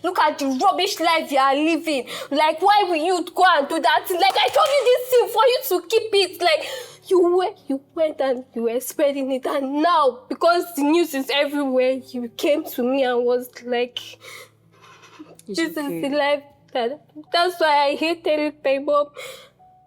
Look at the rubbish life you are living. Like, why will you go and do that? Like, I told you this thing for you to keep it. Like, you went and you were spreading it, and now, because the news is everywhere, you came to me and was like, this is the life that's why I hate telling my mom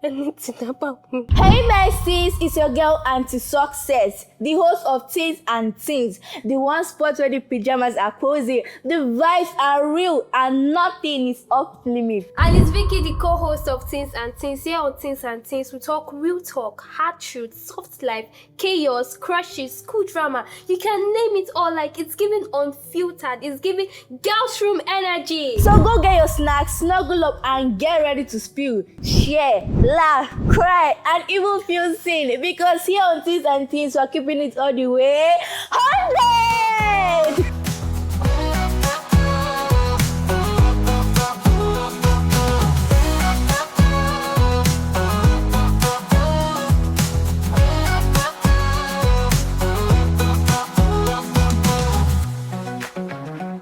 anything about me. Hey Mercies, it's your girl Auntie Success, the host of Teens and Teens, the one spot where the pajamas are cozy, the vibes are real, and nothing is off limit. And it's Vicky, the co-host of Teens and Teens. Here on Teens and Teens, we talk real talk, hard truth, soft life, chaos, crushes, school drama. You can name it all. Like, it's giving unfiltered. It's giving girls' room energy. So go get your snacks, snuggle up, and get ready to spill, share, laugh, cry, and even feel seen, because here on Teens and Teens, we're keeping it all the way 100!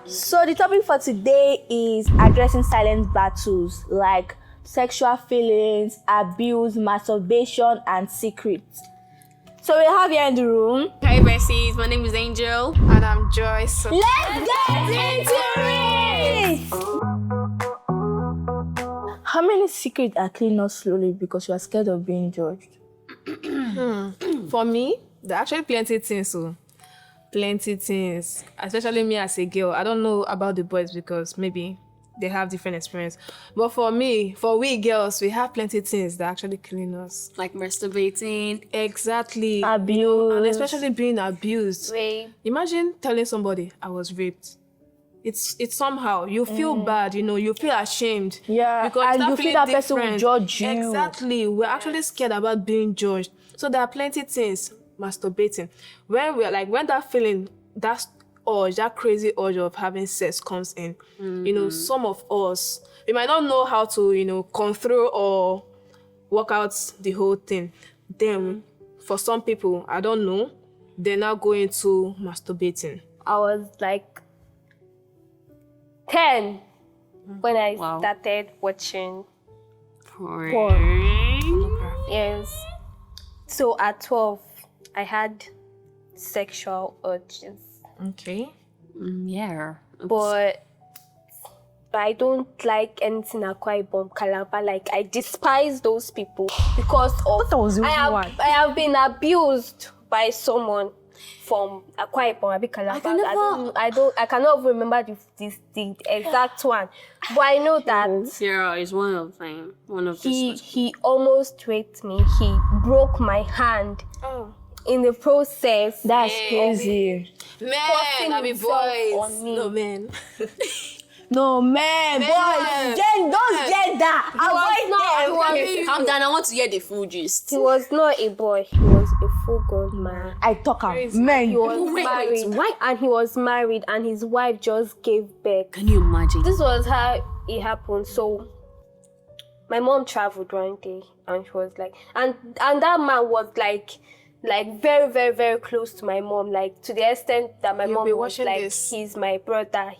So the topic for today is addressing silent battles like sexual feelings, abuse, masturbation, and secrets. So we have here in the room. Hi Besties, my name is Angel. And I'm Joyce. Let's get into it! How many secrets are cleaned up slowly because you are scared of being judged? For me, there are actually plenty things. So, plenty things. Especially me as a girl. I don't know about the boys because maybe they have different experience. But for me, for we girls, we have plenty things that actually clean us. Like masturbating. Exactly. Abuse. And especially being abused. Rape. Imagine telling somebody I was raped. It's somehow you feel bad, you feel ashamed. Yeah, because and you feel that person will different. judge you. Exactly. We're actually scared about being judged. So there are plenty things. Masturbating. When that feeling, that urge, that crazy urge of having sex comes in, some of us, we might not know how to, come through or work out the whole thing. Then, for some people, I don't know, they're now going to masturbating. I was like 10 when I started watching porn. Yes. So at 12, I had sexual urges. Okay. Yeah. But I don't like anything Akwa Ibom, Calabar. Like, I despise those people because of I have been abused by someone from Akwa Ibom, Abi Calabar. I cannot remember the exact one, but I know that Sarah is one of them. he almost raped me. He broke my hand. Oh. In the process. That's crazy. Man, I mean boys. On me. No, man. No, man, boys, those gender. Avoid them. Calm down, I want to hear the full gist. He was not a boy. He was a full-grown man. I talk about men. He was married. why? And he was married, and his wife just gave birth. Can you imagine? This was how it happened. So my mom traveled one day, and she was like, and that man was like very, very, very close to my mom, like to the extent that my mom was like, he's my brother.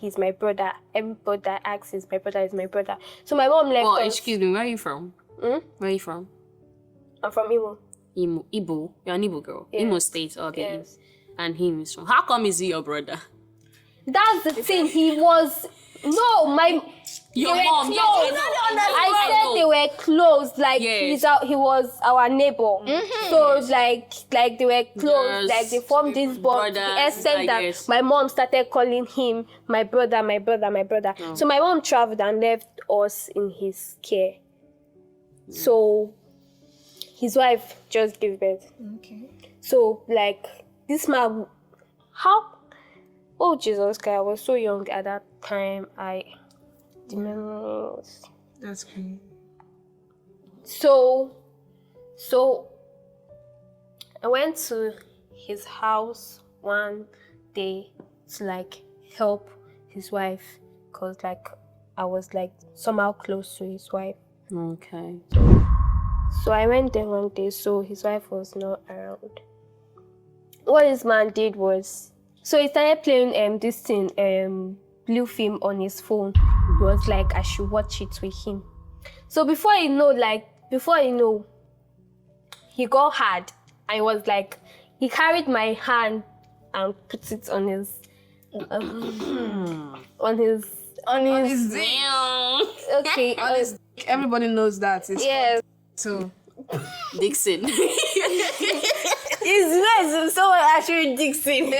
Everybody that asks is my brother. So my mom left us. Excuse me, where are you from? Where are you from? I'm from Imo. Igbo. You're an Igbo girl. Yes. Imo State, okay. Yes. And him is from. How come is he your brother? That's the thing. He was Your mom. Yes, I said they were close. Like he was our neighbor. Mm-hmm. So like they were close. Yes. Like they formed this bond. To the extent that my mom started calling him my brother. Oh. So my mom traveled and left us in his care. So his wife just gave birth. Okay. So like this man, oh Jesus Christ, I was so young at that time. The memories. That's great. So I went to his house one day to like help his wife, cause like I was like somehow close to his wife. Okay. So I went there one day, so his wife was not around. What this man did was, so he started playing this thing, blue film on his phone. He was like, I should watch it with him. So before you know, he got hard. I was like, he carried my hand and put it on his, on his. Damn. Okay. Everybody knows that. It's Yes. so. Dixon. It's nice if someone actually Dixon.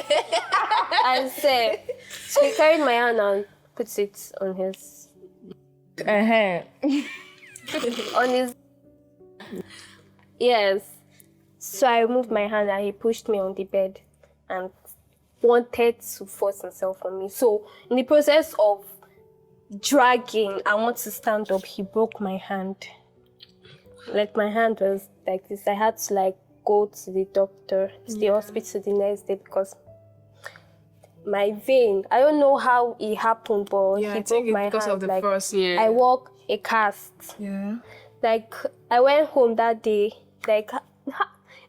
I said, so he carried my hand and put it on his, on his. Yes. So I removed my hand and he pushed me on the bed and wanted to force himself on me. So in the process of dragging, I want to stand up, he broke my hand. Like my hand was like this. I had to like go to the doctor, to the hospital the next day because my vein, I don't know how it happened, but Yeah, he I think broke my it's because hand. of the Like first. Yeah. I wore a cast. Yeah. Like I went home that day. Like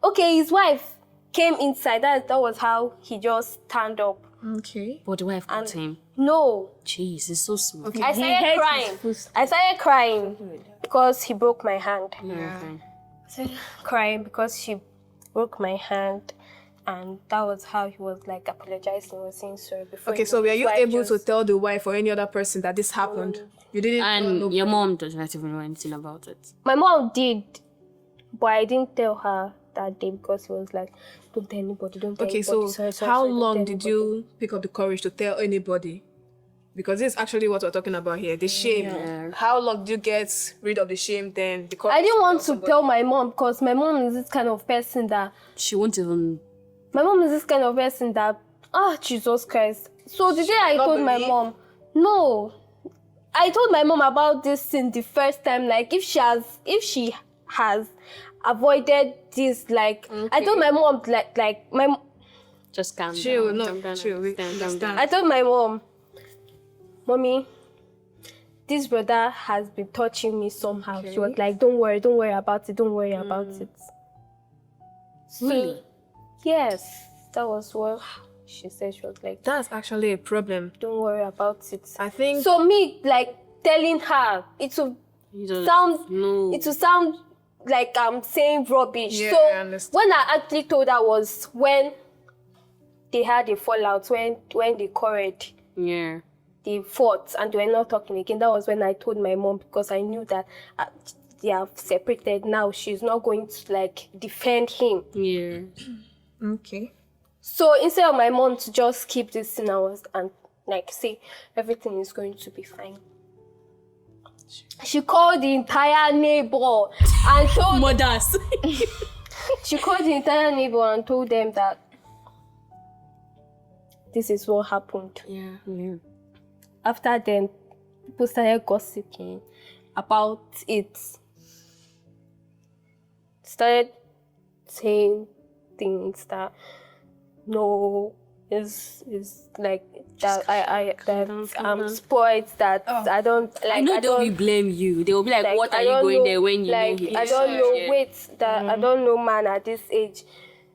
okay, his wife came inside. That was how he just stand up. Okay. But the wife got him. No, Jeez, it's so small. Okay. I started crying. I started crying because he broke my hand. Okay. I started crying because she broke my hand, and that was how he was like apologizing. He was saying sorry before. Okay, so were you able to tell the wife or any other person that this happened? You didn't tell And nobody? your mom does not even know anything about it. My mom did, but I didn't tell her that day because he was like, "Don't tell anybody. Don't tell Okay, anybody." so Sorry, how don't long tell did anybody." you pick up the courage to tell anybody? Because this is actually what we're talking about here, the shame. Yeah. How long did you get rid of the shame then? The courage I didn't want tell to somebody? tell my mom because my mom is this kind of person that She won't even. Jesus Christ. So the day I not told my believe? mom, no, I told my mom about this thing the first time. Like if she has avoided this, like I told my mom, like my. Just calm Chill, down. no, Calm down, chill, we calm down. understand. I told my mom, Mommy, this brother has been touching me somehow. She was like, don't worry about it, don't worry about it. So, Really? yes, that was what she said. She was like, That's actually a problem. don't worry about it. I think So me, like, telling her, it will You don't sound like I'm saying rubbish. Yeah, So I understand. when I actually told her was when they had a fallout, when they quarreled. Yeah. They fought and they were not talking again. That was when I told my mom because I knew that they have separated now. She's not going to like defend him. Yeah. okay. So instead of my mom to just keep this in ours and like say everything is going to be fine, she called the entire neighbor and told Mothers. she called the entire neighbor and told them that this is what happened. Yeah. Yeah. After then, people started gossiping about it. Started saying things that no is like that I'm spoiled, that I don't like. I know they'll don't, be blame you. They'll be like, what are I you don't going know, there when you like, know he I is don't know. yeah. Wait, that I don't know man at this age.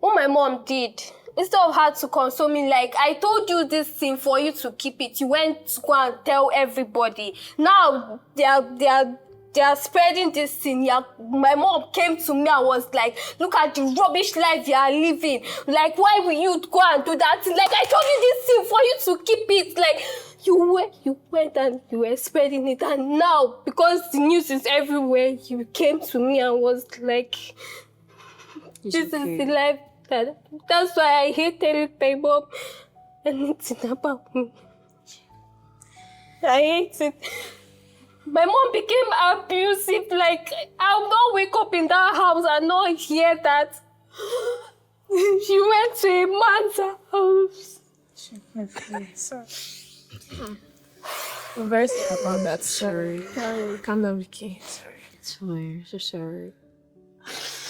What my mom did, instead of her to console me, like, I told you this thing for you to keep it. You went to go and tell everybody. Now they are spreading this thing. Yeah, my mom came to me and was like, look at the rubbish life you are living. Like, why will you go and do that? Like, I told you this thing for you to keep it. Like, you went and you were spreading it, and now because the news is everywhere, you came to me and was like, this is the life. That's why I hate telling my mom anything about me. I hate it. My mom became abusive. Like, I'll not wake up in that house and not hear that she went to a man's house. I'm very sorry about that. Sorry. Calm down, Vicky. Sorry. Sorry. So sorry.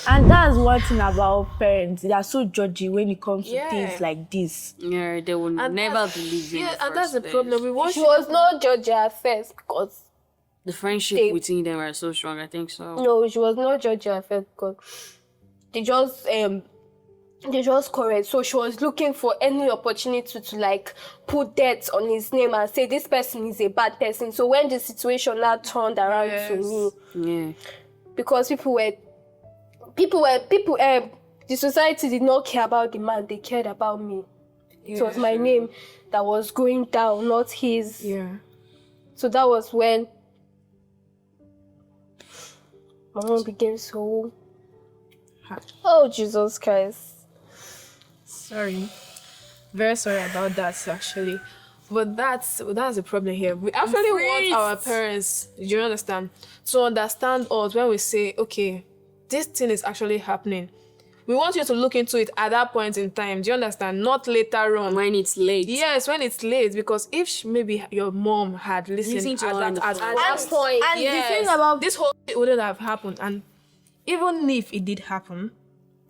And that's one thing about parents. They are so judgy when it comes to Yeah. things like this. Yeah, they will never believe you. Yeah, and that's the problem. We want She was not judged at first because The friendship They- between them are so strong. I think so. no, she was not judged at first because they just they just correct. So she was looking for any opportunity to like put dirt on his name and say this person is a bad person. So when the situation now turned around to me, Yeah. because the society did not care about the man, they cared about me. It was my name that was going down, not his. Yeah. So that was when my mom became so. Oh, Jesus Christ. Sorry. Very sorry about that, actually. But that's the problem here. We actually want our parents, do you understand, to understand us when we say, okay, this thing is actually happening. We want you to look into it at that point in time. Do you understand? Not later on. When it's late. Yes, when it's late. Because if maybe your mom had listened Listening to her at in the that first point. And yes, the thing about this whole thing wouldn't have happened. And even if it did happen,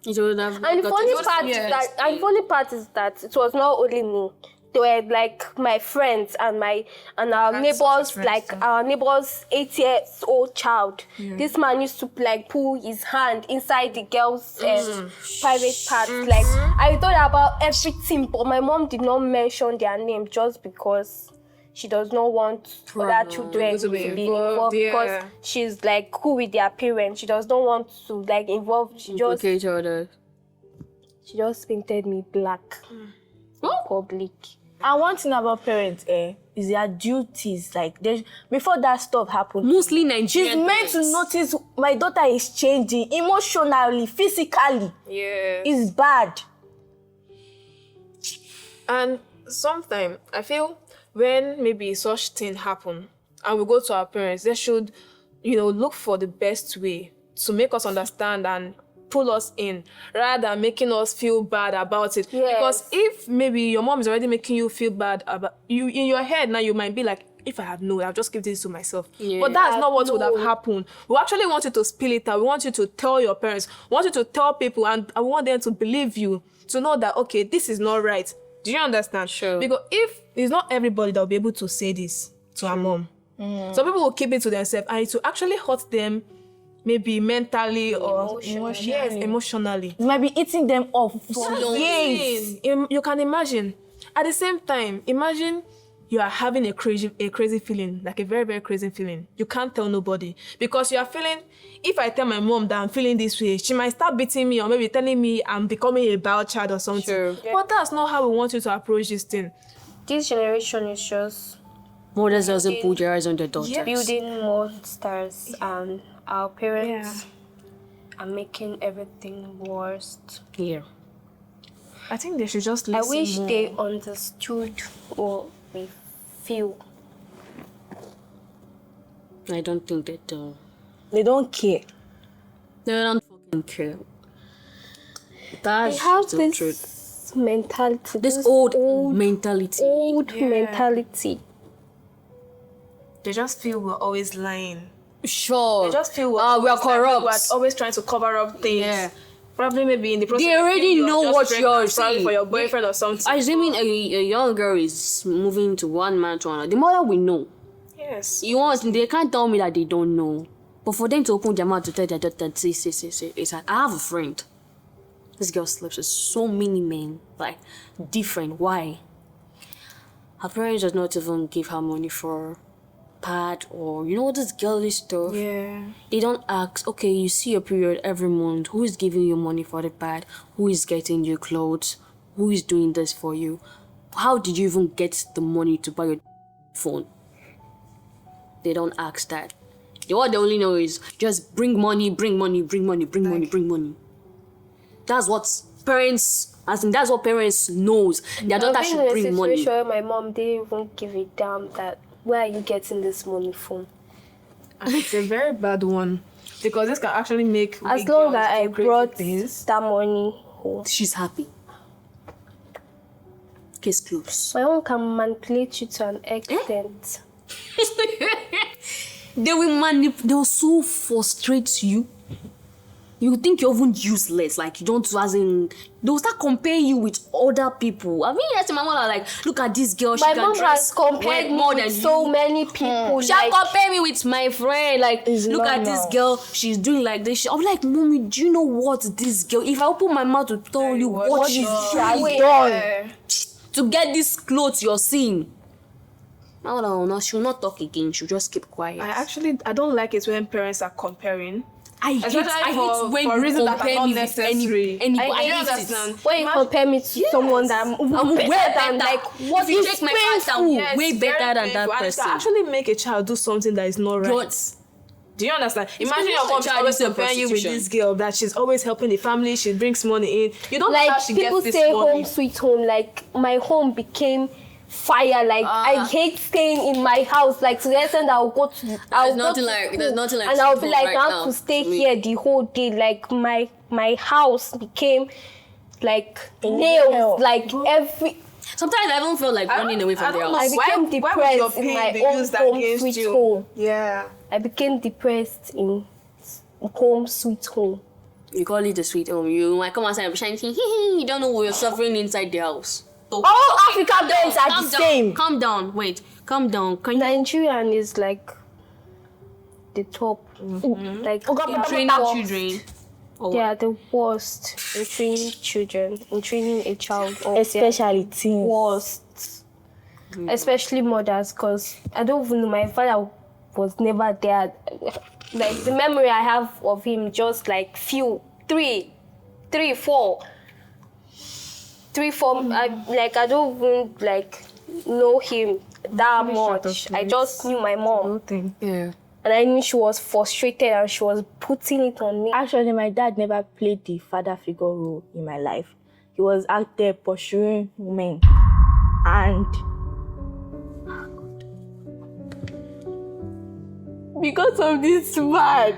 It would have And the gotten- funny part is that it was not only me. They were like my friends and our Had neighbors, such friends like too. our neighbor's 8-year-old child. This man used to like pull his hand inside the girl's private parts. Like I thought about everything, but my mom did not mention their name just because she does not want other children to to be be involved, involved because yeah. she's like cool with their parents. She does not want to like involve. She just painted me black. Public. And one thing about parents, is their duties. Like before that stuff happened, Mostly Nigerian. she's meant to notice my daughter is changing emotionally, physically. yeah. It's bad. And sometimes I feel when maybe such thing happen and we go to our parents, they should, look for the best way to make us understand and pull us in rather than making us feel bad about it. Yes. Because if maybe your mom is already making you feel bad about you in your head now, you might be like, if I had known, I'll just give this to myself. Yeah. But that's not what would have happened. We actually want you to spill it out. We want you to tell your parents. We want you to tell people, and I want them to believe you, to know that, okay, this is not right. Do you understand? Sure. Because if it's not everybody that will be able to say this to our mom. Some people will keep it to themselves and it will actually hurt them maybe mentally or emotionally. It might be eating them up for years. You can imagine. At the same time, imagine you are having a crazy feeling, like a very, very crazy feeling. You can't tell nobody because you are feeling, if I tell my mom that I'm feeling this way, she might start beating me or maybe telling me I'm becoming a bad child or something. Sure. But that's not how we want you to approach this thing. This generation is just Mothers doesn't put their eyes on their daughter. building monsters, and our parents are making everything worse. Yeah. I think they should just I listen wish more. they understood what we feel. I don't think they do. They don't care. They don't fucking care. They That's have the this truth. mentality, This old mentality. mentality. They just feel we're always lying. Sure. They just feel we are always lying. corrupt. We're always trying to cover up things. Yeah. Probably maybe in the process. They already you're know just what pregnant, you're probably saying. for your boyfriend or something. Assuming a young girl is moving to one man to another, the mother will know. Yes. They can't tell me that they don't know. But for them to open their mouth to tell their daughter, say, it's like, I have a friend. This girl sleeps with so many men, like, different. Why? Her parents does not even give her money for pad or, this girlish stuff. Yeah. They don't ask, okay, you see your period every month. Who is giving you money for the pad? Who is getting you clothes? Who is doing this for you? How did you even get the money to buy your phone? They don't ask that. What they only know is just bring money, bring money, bring money, bring money, bring money. That's what parents, that's what parents knows. Their daughter I've been should in a bring money. situation where my mom didn't even give a damn that where are you getting this money from? And it's a very bad one. Because this can actually make As weak long girls as I do crazy brought things. that money home. She's happy. Case closed. My mom can manipulate you to an extent. They will so frustrate you. you think you're even useless, like you don't, as in, they'll start comparing you with other people. I mean, yes, my mom like, look at this girl, she My can mom dress has compared me more with than so you. many people. She like, compare me with my friend, like, It's look at this normal. girl, she's doing like this. I'm like, mommy, do you know what this girl, if I open my mouth to tell you what she's She has doing done. to get these clothes you're seeing, no, she'll not talk again, she'll just keep quiet. I don't like it when parents are comparing. I hate for when you reasons that are compare not me with necessary. anybody. I I hate it. understand. when you compare me to someone that I'm way better than, better. like, what If you is take my class down, painful? way very better than that painful, and it person. can actually make a child do something that is not right. But Do you understand? Imagine your not a mom is child, always it's a comparing you with prostitution. this girl that she's always helping the family, she brings money in. You don't know how Like, she people gets this say money. home sweet home. Like, my home became fire. Like, I hate staying in my house. Like, to the extent that I'll go to There's school, nothing like and I'll be sweet like, home I right have now to stay to me. here the whole day. Like, my house became like nails. Like, every sometimes I even feel like running away from the don't know. house. I Why- became why would your depressed in pain my be own used home against sweet you? home. Yeah. I became depressed in home sweet home. You call it a sweet home. You might come outside and be shining, you don't know what you're suffering inside the house. All African parents are Calm the down, same. calm down, wait, calm down. Can you Nigerian is like the top. Like, they are train worst. children? Or They what? are the worst in training children, in training a child. Or Especially teens. worst. Especially mothers, because I don't even know, my father was never there. Like, the memory I have of him, just like three, four. I don't even like know him that much. I just knew my mom, Yeah. and I knew she was frustrated and she was putting it on me. Actually, my dad never played the father figure role in my life. He was out there pursuing women. And because of this man,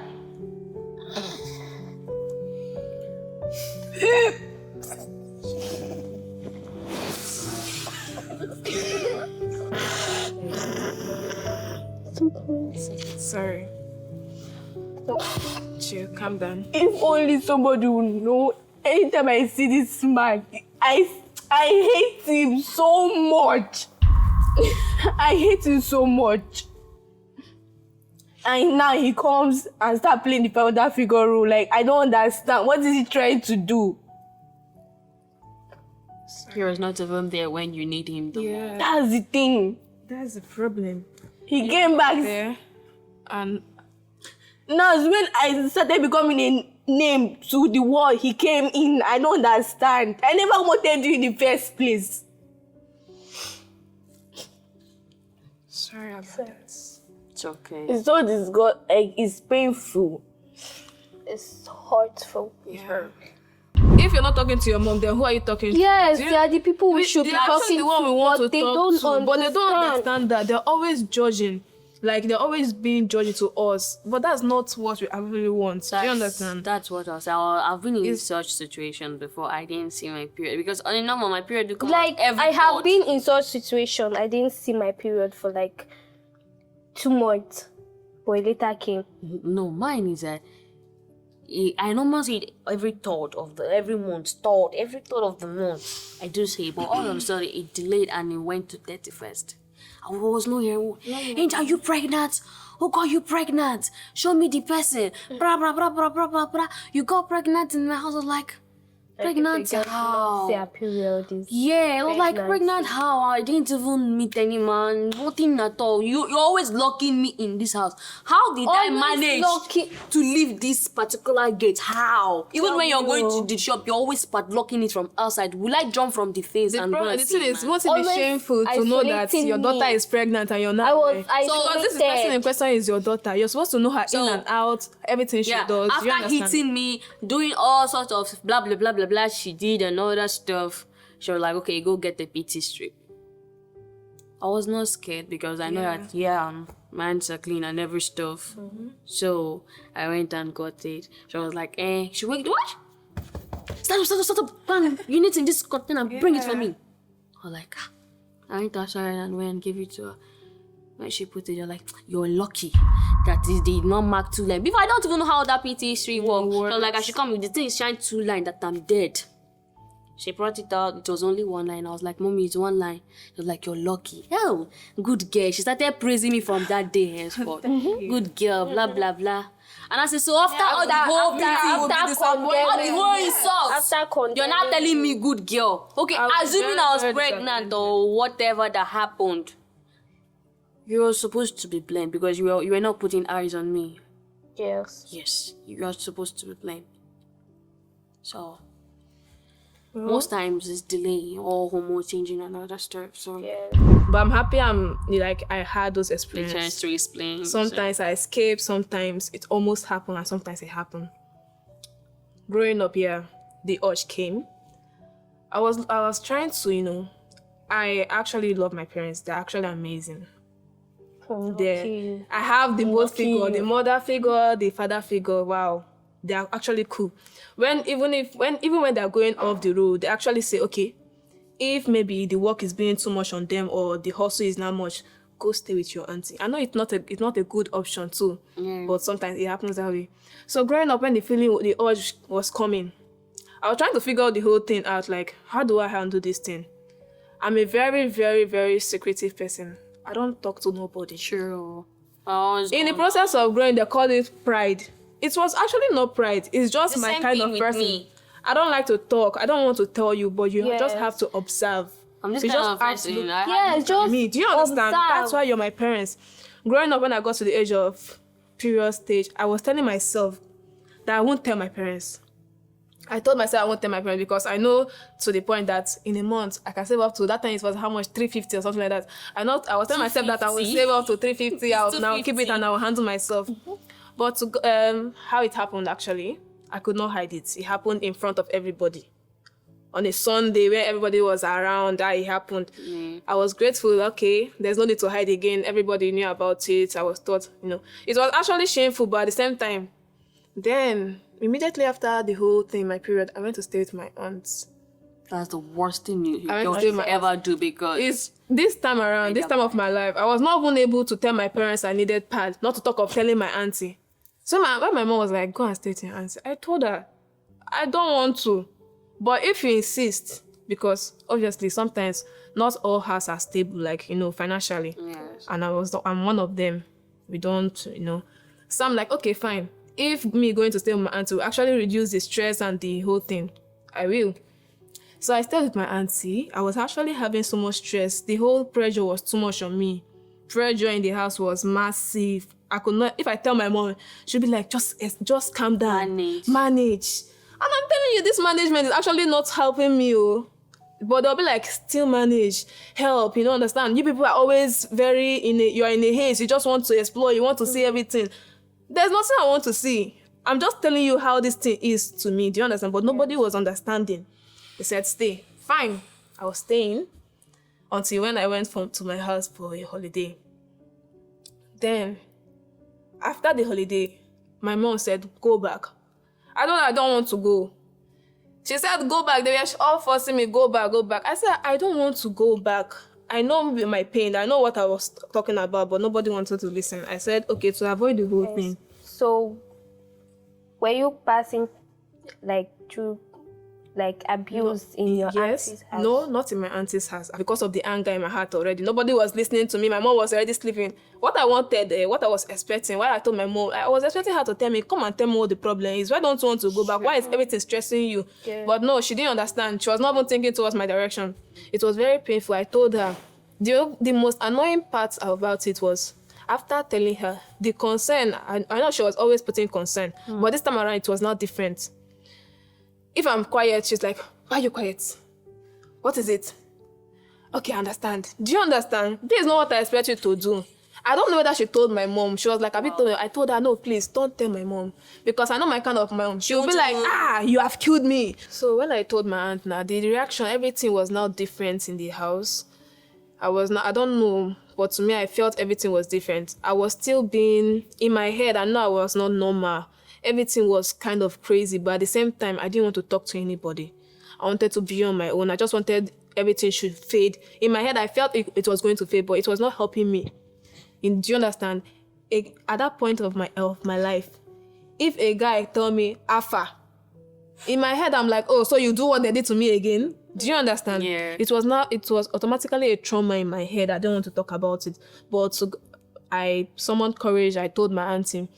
Sorry. Chill, calm down. if only somebody would know, anytime I see this man, I hate him so much. I hate him so much. And now he comes and start playing the father figure role. Like, I don't understand. What is he trying to do? He was not even there when you need him. Though. Yeah. That's the thing. That's the problem. He came back. There. And Now, when I started becoming a name to the world, he came in. I don't understand. I never wanted you in the first place. sorry about that. It's okay. It's so disgusting. Like, it's painful. It's hurtful. Yeah. If you're not talking to your mom, then who are you talking to? Yes, Do you- they are the people we should be They are talking the one we to, want but to they talk don't to, understand. but they don't understand that they're always judging. Like, they're always being judgy to us, but that's not what we really want. Do you understand? That's what I was. I've been in such situation before. I didn't see my period because on a normal my period do come Like, out every I have month. been in such situation. I didn't see my period for like 2 months, but it later came. No, mine is that I normally see it every third of every third of the month. I do see, but all of a sudden it delayed and it went to 31st. I was no here. Ain't are you pregnant? Who got you pregnant? Show me the person. Blah blah blah blah blah blah blah. You got pregnant in my house. I was like, pregnant how? Their period is. Yeah, I was like, Pregnancy. pregnant how? I didn't even meet any man, nothing at all. You're always locking me in this house. How did I Always manage locking- to leave this particular gate? How? Even when you're going to the shop, you're always padlocking it from outside. Will I jump from the fence The and problem, go the and thing see is, man? won't it be Always shameful to know that isolating your daughter me. is pregnant and you're not? I was So because this is the person in isolated. question is your daughter, you're supposed to know her So- in and out, everything she Yeah, does. You after understand? hitting me, doing all sorts of blah blah blah blah blah, she did and all that stuff. She was like, okay, go get the PT strip. I was not scared because I know that my hands are clean and every stuff. So I went and got it. She was like, she went, what? Start up, bang! You need in this container, bring it for me. I was like, I went outside and went and gave it to her. When she put it, you're like, you're lucky that they did not mark 2 lines. Before, I don't even know how that PT history works. So like, I should come with the thing is shine 2 lines that I'm dead. She brought it out. It was only 1 line. I was like, Mommy, it's 1 line. She was like, you're lucky. Oh, good girl. She started praising me from that day henceforth. Good girl, blah, blah, blah. And I said, so after all the whole insults, you're not telling me good girl. Okay, assuming I was pregnant or whatever that happened, you were supposed to be blamed because you were not putting eyes on me. Yes. Yes, you are supposed to be blamed. So, most times it's delay or hormone changing and other stuff. So, But I'm happy I had those the experiences. chance to explain. Sometimes I escape, sometimes it almost happened, and sometimes it happened. Growing up here, the urge came. I was trying to, I actually love my parents. They're actually amazing. I have the both figure, the mother figure, the father figure. Wow, they are actually cool. Even when they're going off the road, they actually say, okay, if maybe the work is being too much on them or the hustle is not much, go stay with your auntie. I know it's not a good option too, but sometimes it happens that way. So growing up, when the urge was coming, I was trying to figure out the whole thing out. Like, how do I handle this thing? I'm a very, very, very secretive person. I don't talk to nobody. True. In the process of growing, they call it pride. It was actually not pride. It's just The my same kind thing of with person. me. I don't like to talk. I don't want to tell you, but you just have to observe. I'm just You kind just of have to person. look Just me. Do you understand? observe. That's why you're my parents. Growing up, when I got to the age of period stage, I was telling myself that I won't tell my parents. I told myself I won't tell my parents because I know to the point that in a month I can save up to, that time it was how much, 350 or something like that. I was telling myself that I will save up to 350. I'll now keep it and I will handle myself. But how it happened actually, I could not hide it. It happened in front of everybody. On a Sunday where everybody was around, that it happened. I was grateful. Okay, there's no need to hide again. Everybody knew about it. I was taught, it was actually shameful, but at the same time, then immediately after the whole thing, my period, I went to stay with my aunts. That's the worst thing you I went to can ever do because It's this time around, this time of my life, I was not even able to tell my parents I needed pad, not to talk of telling my auntie. So when my mom was like, go and stay with your auntie, I told her, I don't want to. But if you insist, because obviously sometimes not all houses are stable, like, financially. Yes. And I'm one of them. We don't, So I'm like, okay, fine. If me going to stay with my auntie will actually reduce the stress and the whole thing, I will. So I stayed with my auntie. I was actually having so much stress. The whole pressure was too much on me. Pressure in the house was massive. I could not, if I tell my mom, she'll be like, just calm down. Manage. And I'm telling you, this management is actually not helping me. But they'll be like, still manage, help, understand? You people are always you're in a haze. You just want to explore. You want to see everything. There's nothing I want to see. I'm just telling you how this thing is to me. Do you understand? But nobody was understanding. They said, stay. Fine. I was staying until when I went to my house for a holiday. Then, after the holiday, my mom said, go back. I don't want to go. She said, go back. They were all forcing me, go back. I said, I don't want to go back. I know my pain. I know what I was talking about, but nobody wanted to listen. I said, okay, to avoid the whole thing. So, were you passing through abuse in your auntie's house? No, not in my auntie's house. Because of the anger in my heart already. Nobody was listening to me. My mom was already sleeping. What I wanted, what I was expecting, why I told my mom, I was expecting her to tell me, come and tell me what the problem is. Why don't you want to go back? Why is everything stressing you? Yeah. But no, she didn't understand. She was not even thinking towards my direction. It was very painful. I told her. The most annoying part about it was, after telling her, the concern, I know she was always putting concern, but this time around it was not different. If I'm quiet, she's like, why are you quiet? What is it? Okay, I understand. Do you understand? This is not what I expect you to do. I don't know whether she told my mom. She was like, I told her, no, please, don't tell my mom. Because I know my kind of mom. She will be like, you have killed me. So when I told my aunt now, the reaction, everything was now different in the house. I don't know, but to me, I felt everything was different. I was still being, in my head, I know I was not normal. Everything was kind of crazy, but at the same time, I didn't want to talk to anybody. I wanted to be on my own. I just wanted everything should fade. In my head, I felt it was going to fade, but it was not helping me. Do you understand? At that point of my life, if a guy tell me Alpha, in my head I'm like, oh, so you do what they did to me again? Do you understand? Yeah. It was automatically a trauma in my head. I don't want to talk about it. But so I summoned courage. I told my auntie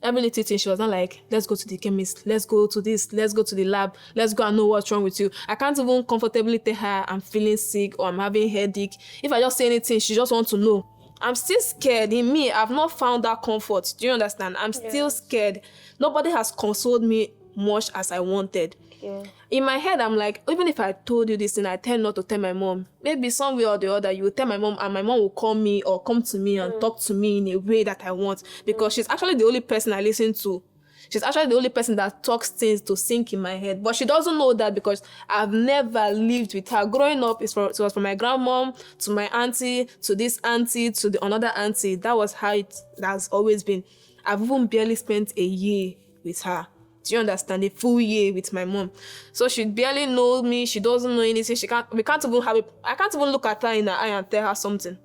every little thing. She was not like, let's go to the chemist, let's go to this, let's go to the lab, let's go and know what's wrong with you. I can't even comfortably tell her I'm feeling sick or I'm having headache. If I just say anything, she just wants to know. I'm still scared. In me, I've not found that comfort. Do you understand? I'm still scared. Nobody has consoled me much as I wanted. Yeah. In my head, I'm like, even if I told you this thing, I tend not to tell my mom. Maybe some way or the other, you will tell my mom, and my mom will call me or come to me and talk to me in a way that I want. Because she's actually the only person I listen to. She's actually the only person that talks things to sink in my head. But she doesn't know that because I've never lived with her. Growing up, it was from my grandmom to my auntie to this auntie to the another auntie. That was how it has always been. I've even barely spent a year with her. Do you understand? A full year with my mom. So she barely knows me. She doesn't know anything. I can't even look at her in the eye and tell her something.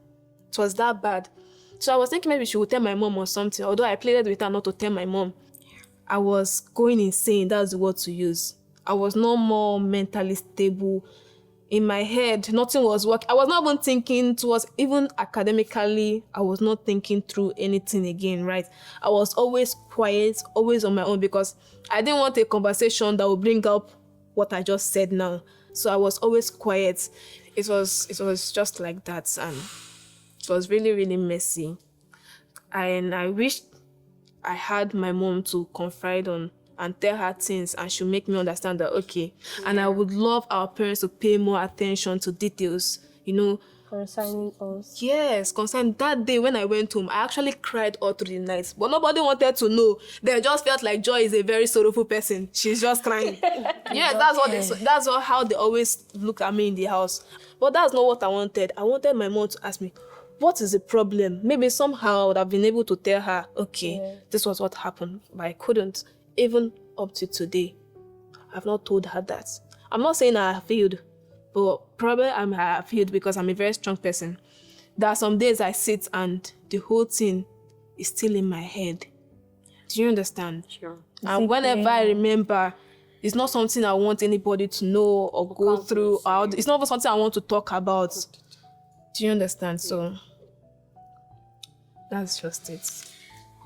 It was that bad. So I was thinking maybe she would tell my mom or something. Although I pleaded with her not to tell my mom. I was going insane. That's the word to use. I was no more mentally stable. In my head, nothing was working. I was not even thinking towards, even academically, I was not thinking through anything again, right? I was always quiet, always on my own because I didn't want a conversation that would bring up what I just said now. So I was always quiet. It was just like that, and it was really, really messy. And I wished I had my mom to confide on and tell her things, and she'll make me understand that, okay. Yeah. And I would love our parents to pay more attention to details, Concerning us. Yes, concerning that day when I went home, I actually cried all through the night. But nobody wanted to know. They just felt like Joy is a very sorrowful person. She's just crying. Yes, that's how they always look at me in the house. But that's not what I wanted. I wanted my mom to ask me, what is the problem? Maybe somehow I would have been able to tell her, okay, this was what happened. But I couldn't. Even up to today, I've not told her that. I'm not saying I failed, but probably I failed because I'm a very strong person. There are some days I sit and the whole thing is still in my head. Do you understand? Sure. And whenever I remember, it's not something I want anybody to know or go through. It's not something I want to talk about. Do you understand? So that's just it.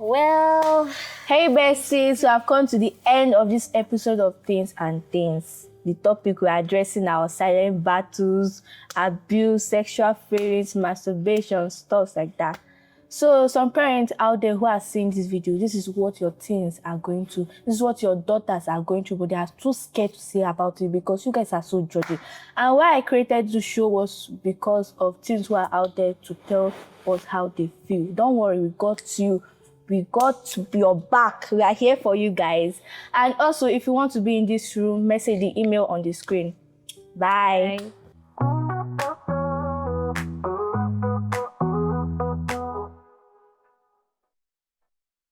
Well, hey besties, so I've come to the end of this episode of Things and Things. The topic we're addressing our silent battles, abuse, sexual feelings, masturbation, stuff like that. So some parents out there who are seeing this video, this is what your teens are going to, this is what your daughters are going through, but they are too scared to say about it because you guys are so judgy. And why I created this show was because of teens who are out there to tell us how they feel. Don't worry, we got you. We got your back. We are here for you guys. And also, if you want to be in this room, message the email on the screen. Bye.